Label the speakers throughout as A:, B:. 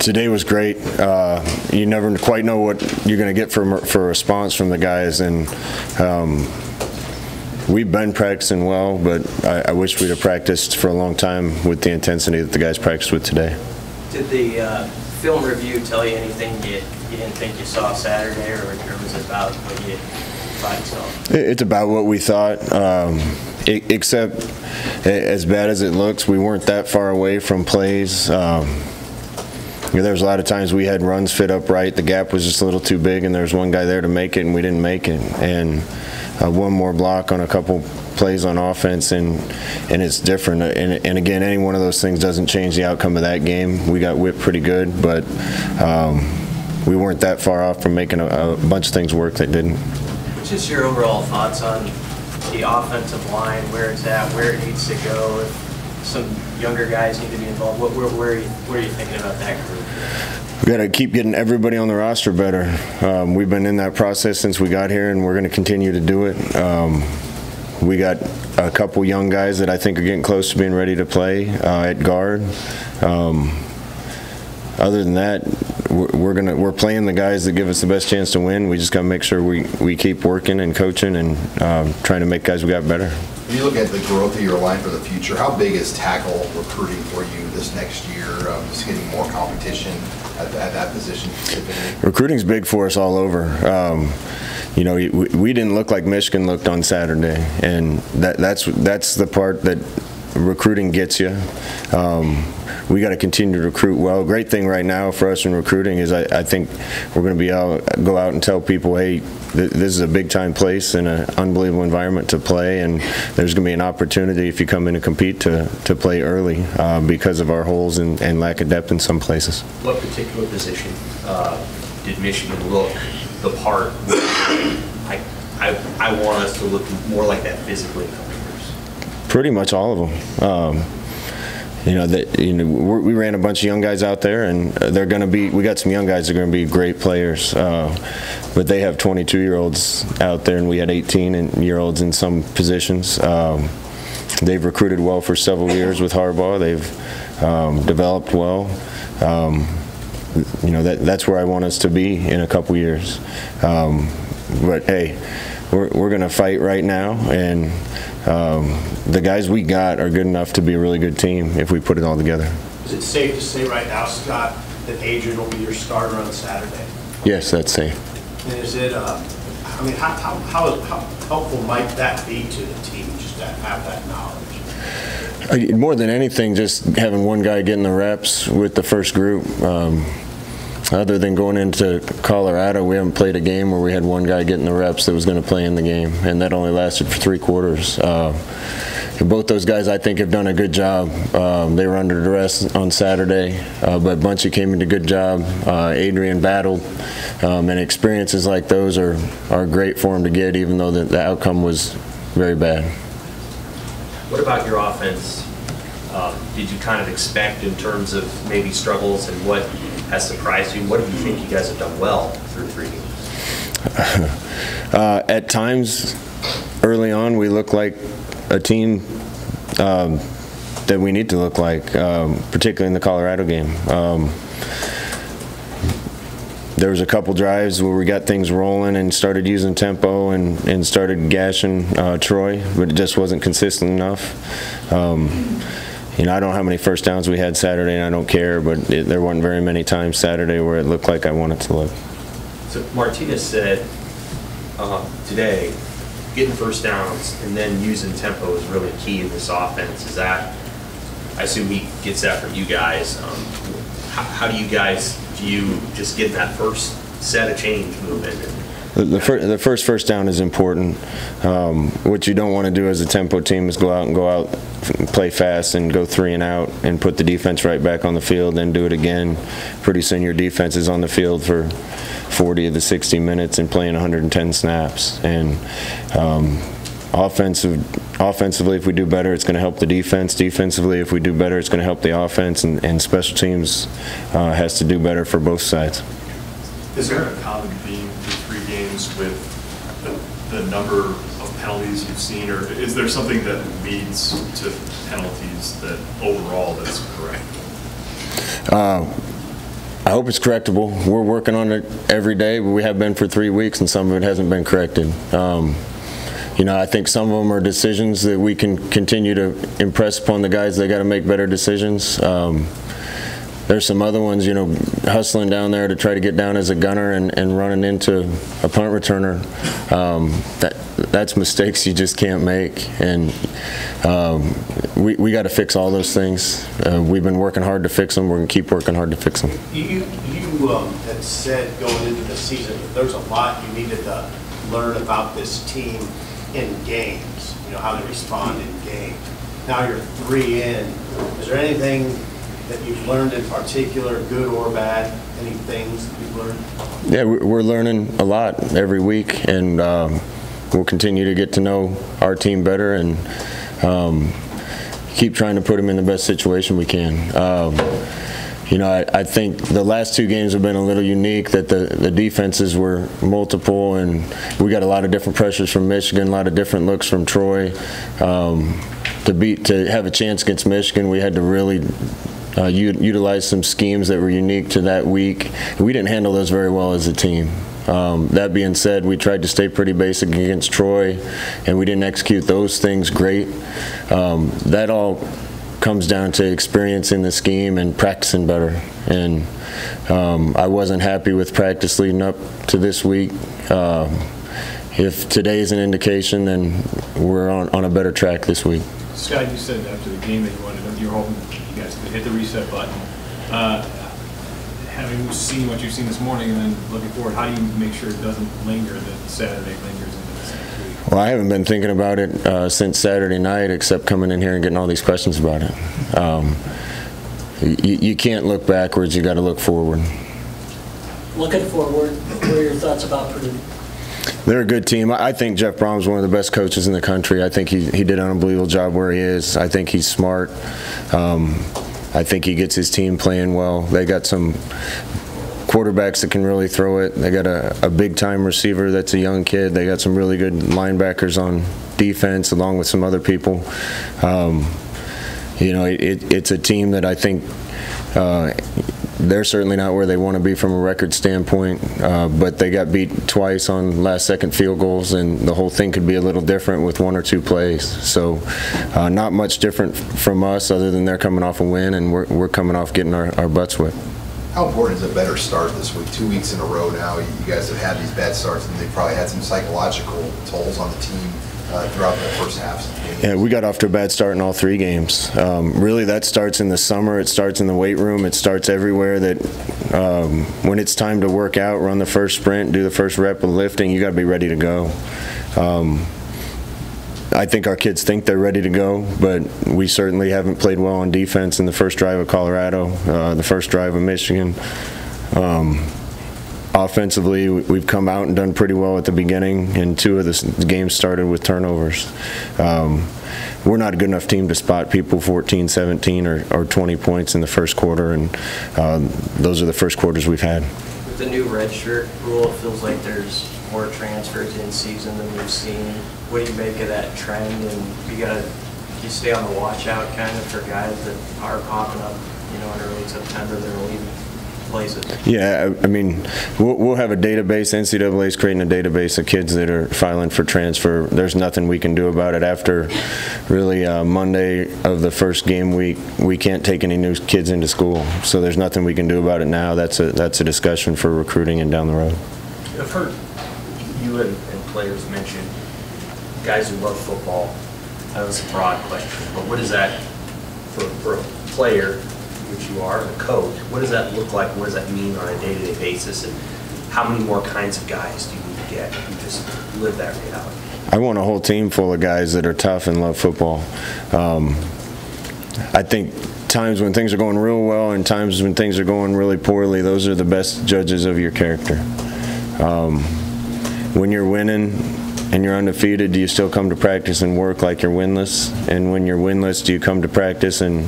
A: Today was great. You never quite know what you're going to get for a response from the guys, and we've been practicing well, but I wish we'd have practiced for a long time with the intensity that the guys practiced with today.
B: Did the film review tell you anything you didn't think you saw Saturday, or was it about what you thought you saw?
A: It's about what we thought, except as bad as it looks, we weren't that far away from plays. There was a lot of times we had runs fit up right, the gap was just a little too big, and there was one guy there to make it, and we didn't make it. And one more block on a couple plays on offense, and it's different. And again, any one of those things doesn't change the outcome of that game. We got whipped pretty good, but we weren't that far off from making a bunch of things work that didn't.
B: Just your overall thoughts on the offensive line, where it's at, where it needs to go, if some younger guys need to be involved. What are you thinking about that group?
A: We got to keep getting everybody on the roster better. We've been in that process since we got here, and we're going to continue to do it. We got a couple young guys that I think are getting close to being ready to play at guard. Other than that, we're playing the guys that give us the best chance to win. We just got to make sure we keep working and coaching and trying to make guys we got better.
C: When you look at the growth of your line for the future, how big is tackle recruiting for you this next year? Just getting more competition at that position specifically.
A: Recruiting's big for us all over. You know, we didn't look like Michigan looked on Saturday, and that's the part that recruiting gets you. We got to continue to recruit well. Great thing right now for us in recruiting is I think we're going to be go out and tell people, hey, this is a big-time place and an unbelievable environment to play, and there's going to be an opportunity if you come in and compete to play early because of our holes and lack of depth in some places.
D: What particular position did Michigan look the part where I want us to look more like that physically in a couple years?
A: Pretty much all of them. We ran a bunch of young guys out there, and they're going to be. We got some young guys that are going to be great players, but they have 22-year-olds out there, and we had 18-year-olds in some positions. They've recruited well for several years with Harbaugh. They've developed well. That's where I want us to be in a couple years. But hey, we're going to fight right now, and the guys we got are good enough to be a really good team if we put it all together.
E: Is it safe to say right now, Scott, that Adrian will be your starter on Saturday?
A: Yes, that's safe.
E: And is it, I mean, how helpful might that be to the team, just to have that knowledge?
A: More than anything, just having one guy getting the reps with the first group. Other than going into Colorado, we haven't played a game where we had one guy getting the reps that was going to play in the game, and that only lasted for 3 quarters. Both those guys, I think, have done a good job. They were under duress on Saturday, but Bunchy came in a good job. Adrian battled, and experiences like those are great for him to get, even though the outcome was very bad.
D: What about your offense? Did you kind of expect in terms of maybe struggles, and what has surprised you? What do you think you guys have done well through 3 games?
A: At times, early on, we look like a team that we need to look like, particularly in the Colorado game. There was a couple drives where we got things rolling and started using tempo and started gashing Troy, but it just wasn't consistent enough. I don't know how many first downs we had Saturday, and I don't care, but there weren't very many times Saturday where it looked like I wanted to look.
D: So Martinez said today, getting first downs and then using tempo is really key in this offense. Is that, I assume he gets that from you guys. How do you guys view just getting that first set of change moving?
A: The first down is important. What you don't want to do as a tempo team is go out, play fast, and go 3 and out, and put the defense right back on the field, then do it again. Pretty soon your defense is on the field for 40 of the 60 minutes and playing 110 snaps. And offensively, if we do better, it's going to help the defense. Defensively, if we do better, it's going to help the offense. And special teams has to do better for both sides.
F: Is there a common theme through 3 games with the number of penalties you've seen, or is there something that leads to penalties that overall that's correct?
A: hope it's correctable. We're working on it every day, but we have been for 3 weeks, and some of it hasn't been corrected. You know, I think some of them are decisions that we can continue to impress upon the guys. They got to make better decisions. There's some other ones, you know, hustling down there to try to get down as a gunner and running into a punt returner. That's mistakes you just can't make, and we got to fix all those things. We've been working hard to fix them. We're going to keep working hard to fix them.
E: You had said going into the season that there's a lot you needed to learn about this team in games, you know, how they respond in games. Now you're 3 in. Is there anything that you've learned in particular, good or bad? Any things that you've learned?
A: Yeah, we're learning a lot every week, and we'll continue to get to know our team better and keep trying to put them in the best situation we can. You know, I think the last 2 games have been a little unique, that the defenses were multiple, and we got a lot of different pressures from Michigan, a lot of different looks from Troy. To have a chance against Michigan, we had to really utilize some schemes that were unique to that week. We didn't handle those very well as a team. That being said, we tried to stay pretty basic against Troy, and we didn't execute those things great. That all comes down to experience in the scheme and practicing better. And I wasn't happy with practice leading up to this week. If today's an indication, then we're on a better track this week.
G: Scott, you said after the game that you were hoping you guys could hit the reset button. Having seen what you've seen this morning and then looking forward, how do you make sure it doesn't linger, that Saturday lingers into this next week?
A: Well, I haven't been thinking about it since Saturday night, except coming in here and getting all these questions about it. You can't look backwards, you got to look forward.
H: Looking forward, what are your thoughts about Purdue?
A: They're a good team. I think Jeff Brom's one of the best coaches in the country. I think he did an unbelievable job where he is. I think he's smart. I think he gets his team playing well. They got some quarterbacks that can really throw it. They got a big-time receiver that's a young kid. They got some really good linebackers on defense, along with some other people. You know, it's a team that I think they're certainly not where they want to be from a record standpoint, but they got beat twice on last-second field goals, and the whole thing could be a little different with 1 or 2 plays. So not much different from us, other than they're coming off a win, and we're coming off getting our butts whipped.
C: How important is a better start this week? 2 weeks in a row now, you guys have had these bad starts, and they've probably had some psychological tolls on the team throughout the first half.
A: Yeah, we got off to a bad start in all 3 games. Really, that starts in the summer. It starts in the weight room. It starts everywhere. That when it's time to work out, run the first sprint, do the first rep of lifting, you got to be ready to go. I think our kids think they're ready to go, but we certainly haven't played well on defense in the first drive of Colorado, the first drive of Michigan. Offensively, we've come out and done pretty well at the beginning, and 2 of the games started with turnovers. We're not a good enough team to spot people 14, 17, or 20 points in the first quarter, and those are the first quarters we've had.
B: With the new redshirt rule, it feels like there's more transfers in season than we've seen. What do you make of that trend? And you stay on the watch out kind of for guys that are popping up, you know, in early September that are leaving places. Yeah,
A: I mean, we'll have a database. NCAA's creating a database of kids that are filing for transfer. There's nothing we can do about it. After really Monday of the first game week, we can't take any new kids into school. So there's nothing we can do about it now. That's a discussion for recruiting and down the road.
D: I've heard you and players mention guys who love football. I know it's a broad question, but what is that for a player, which you are, a coach, what does that look like? What does that mean on a day-to-day basis? And how many more kinds of guys do you need to get who just live that reality?
A: I want a whole team full of guys that are tough and love football. I think times when things are going real well and times when things are going really poorly, those are the best judges of your character. When you're winning and you're undefeated, do you still come to practice and work like you're winless? And when you're winless, do you come to practice and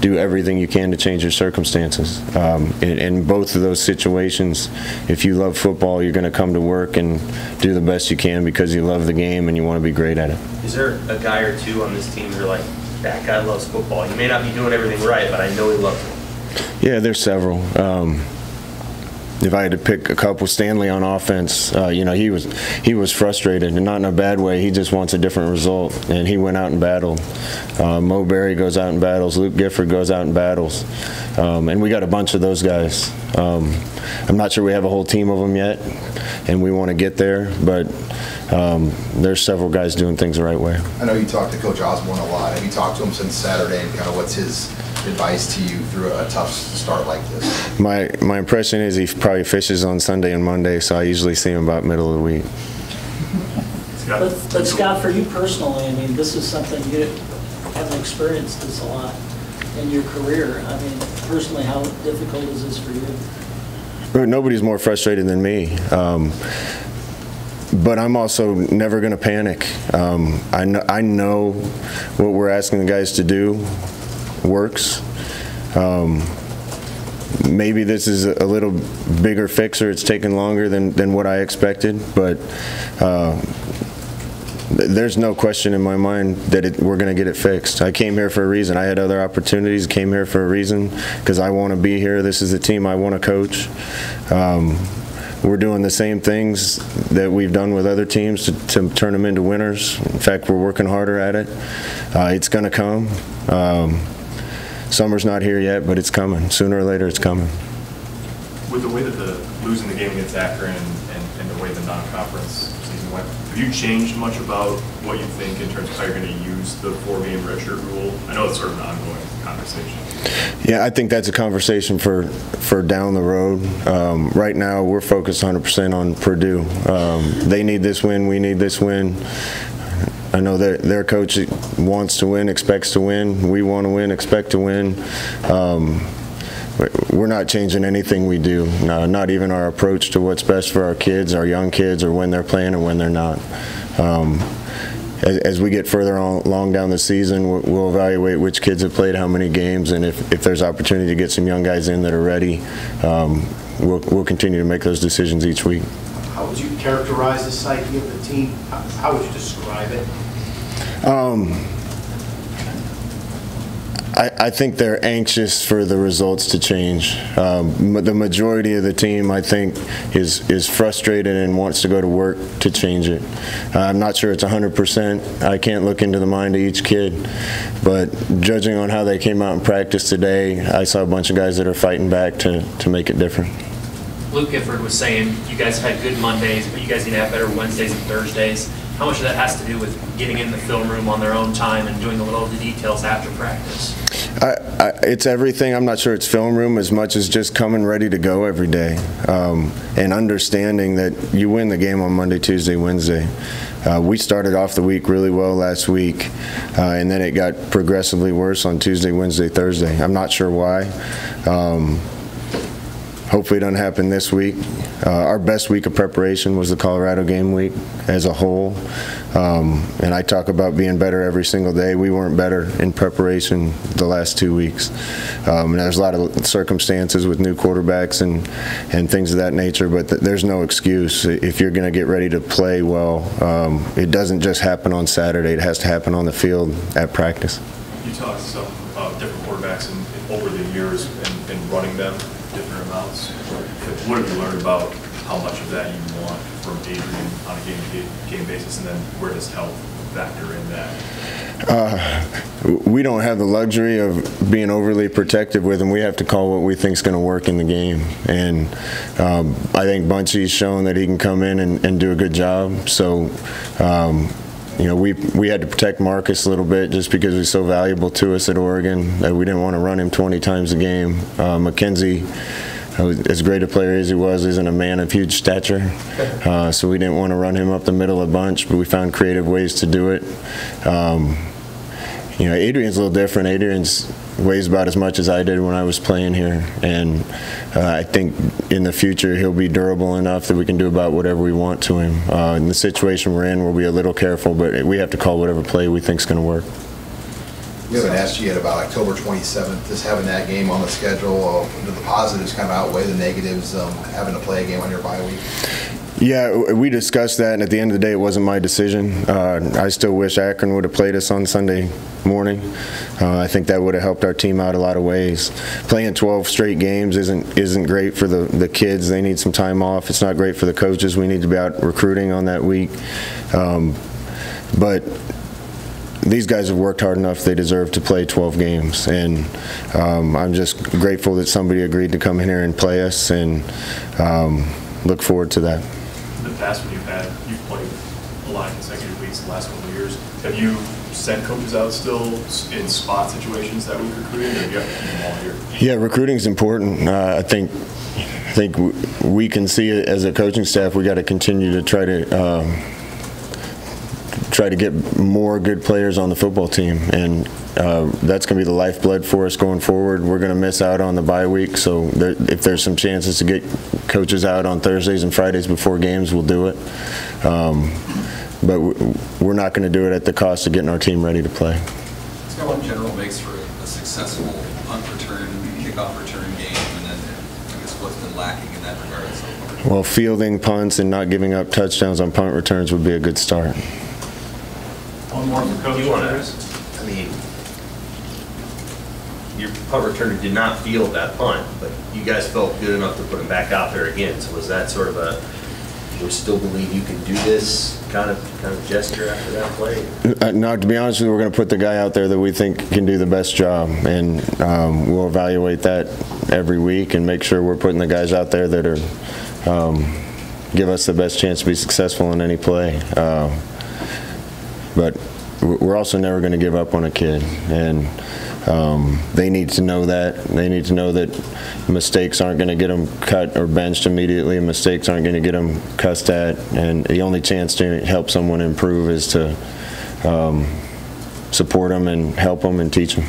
A: do everything you can to change your circumstances? In both of those situations, if you love football, you're going to come to work and do the best you can because you love the game and you want to be great at it.
D: Is there a guy or two on this team who are like, that guy loves football? You may not be doing everything right, but I know he loves it.
A: Yeah, there's several. if I had to pick a couple, Stanley on offense, you know, he was frustrated, and not in a bad way. He just wants a different result, and he went out and battled. Mo Berry goes out and battles. Luke Gifford goes out and battles, and we got a bunch of those guys. I'm not sure we have a whole team of them yet, and we want to get there, but there's several guys doing things the right way.
C: I know you talked to Coach Osborne a lot. Have you talked to him since Saturday, and kind of what's his advice to you through a tough start like this?
A: My impression is he probably fishes on Sunday and Monday, so I usually see him about middle of the week.
H: But Scott, for you personally, I mean, this is something you haven't experienced this a lot in your career. I mean, personally, how difficult is this for you?
A: Nobody's more frustrated than me. But I'm also never going to panic. I know what we're asking the guys to do works. Maybe this is a little bigger fix, or it's taken longer than what I expected, but there's no question in my mind that we're going to get it fixed. I came here for a reason. I had other opportunities, came here for a reason, because I want to be here. This is the team I want to coach. We're doing the same things that we've done with other teams to turn them into winners. In fact, we're working harder at it. It's going to come. Summer's not here yet, but it's coming. Sooner or later, it's coming.
F: With the way that losing the game against Akron and the way the non-conference season went, have you changed much about what you think in terms of how you're going to use the 4-game redshirt rule? I know it's sort of an ongoing conversation.
A: Yeah, I think that's a conversation for down the road. Right now, we're focused 100% on Purdue. They need this win. We need this win. I know their coach wants to win, expects to win. We want to win, expect to win. We're not changing anything we do, not even our approach to what's best for our kids, our young kids, or when they're playing or when they're not. As we get further along down the season, we'll evaluate which kids have played how many games, and if there's opportunity to get some young guys in that are ready, we'll continue to make those decisions each week.
E: How would you characterize the psyche of the team? How would you describe it?
A: I think they're anxious for the results to change. The majority of the team, I think, is frustrated and wants to go to work to change it. I'm not sure it's 100%. I can't look into the mind of each kid, but judging on how they came out and practiced today, I saw a bunch of guys that are fighting back to make it different.
I: Luke Gifford was saying you guys had good Mondays, but you guys need to have better Wednesdays and Thursdays. How much of that has to do with getting in the film room on their own time and doing a little of the details after practice?
A: It's everything. I'm not sure it's film room as much as just coming ready to go every day, and understanding that you win the game on Monday, Tuesday, Wednesday. We started off the week really well last week, and then it got progressively worse on Tuesday, Wednesday, Thursday. I'm not sure why. Hopefully it doesn't happen this week. Our best week of preparation was the Colorado game week as a whole. And I talk about being better every single day. We weren't better in preparation the last 2 weeks. And there's a lot of circumstances with new quarterbacks and things of that nature, but there's no excuse. If you're going to get ready to play well, it doesn't just happen on Saturday. It has to happen on the field at practice.
F: You talked to some different quarterbacks over the years and running them different amounts. What have you learned about how much of that you want from Adrian on a game-to-game basis, and then where does health factor in that?
A: We don't have the luxury of being overly protective with him. We have to call what we think is going to work in the game. And I think Bunchy's shown that he can come in and do a good job. So, you know, we had to protect Marcus a little bit just because he's so valuable to us at Oregon that we didn't want to run him 20 times a game. McKenzie, as great a player as he was, isn't a man of huge stature, so we didn't want to run him up the middle a bunch, but we found creative ways to do it. You know, Adrian's a little different. Adrian's weighs about as much as I did when I was playing here, and I think in the future he'll be durable enough that we can do about whatever we want to him. In the situation we're in, we'll be a little careful, but we have to call whatever play we think is going to work.
C: We haven't asked you yet about October 27th, just having that game on the schedule. Do the positives kind of outweigh the negatives, having to play a game on your bye week?
A: Yeah, we discussed that, and at the end of the day, it wasn't my decision. I still wish Akron would have played us on Sunday morning. I think that would have helped our team out a lot of ways. Playing 12 straight games isn't great for the kids. They need some time off. It's not great for the coaches. We need to be out recruiting on that week. But these guys have worked hard enough. They deserve to play 12 games, and I'm just grateful that somebody agreed to come in here and play us, and look forward to that.
F: In the past, when you've played a lot of consecutive weeks the last couple of years, have you sent coaches out still in spot situations that week recruiting, or have you got to keep them all year?
A: Yeah, recruiting is important. I think we can see it as a coaching staff. We got to continue to try to get more good players on the football team, and that's going to be the lifeblood for us going forward. We're going to miss out on the bye week, so if there's some chances to get coaches out on Thursdays and Fridays before games, we'll do it. But we're not going to do it at the cost of getting our team ready to play.
J: What in general makes for a successful punt return, kickoff return game, and then I guess what's been lacking in that regard so far?
A: Well, fielding punts and not giving up touchdowns on punt returns would be a good start.
G: One more for Coach.
D: You want to, I mean, your punt returner did not field that punt, but you guys felt good enough to put him back out there again. So was that sort of a, we still believe you can do this kind of gesture after that play?
A: No, to be honest with you, we're going to put the guy out there that we think can do the best job, and we'll evaluate that every week and make sure we're putting the guys out there that are give us the best chance to be successful in any play. But we're also never going to give up on a kid, and they need to know that. They need to know that mistakes aren't going to get them cut or benched immediately. Mistakes aren't going to get them cussed at, and the only chance to help someone improve is to support them and help them and teach them.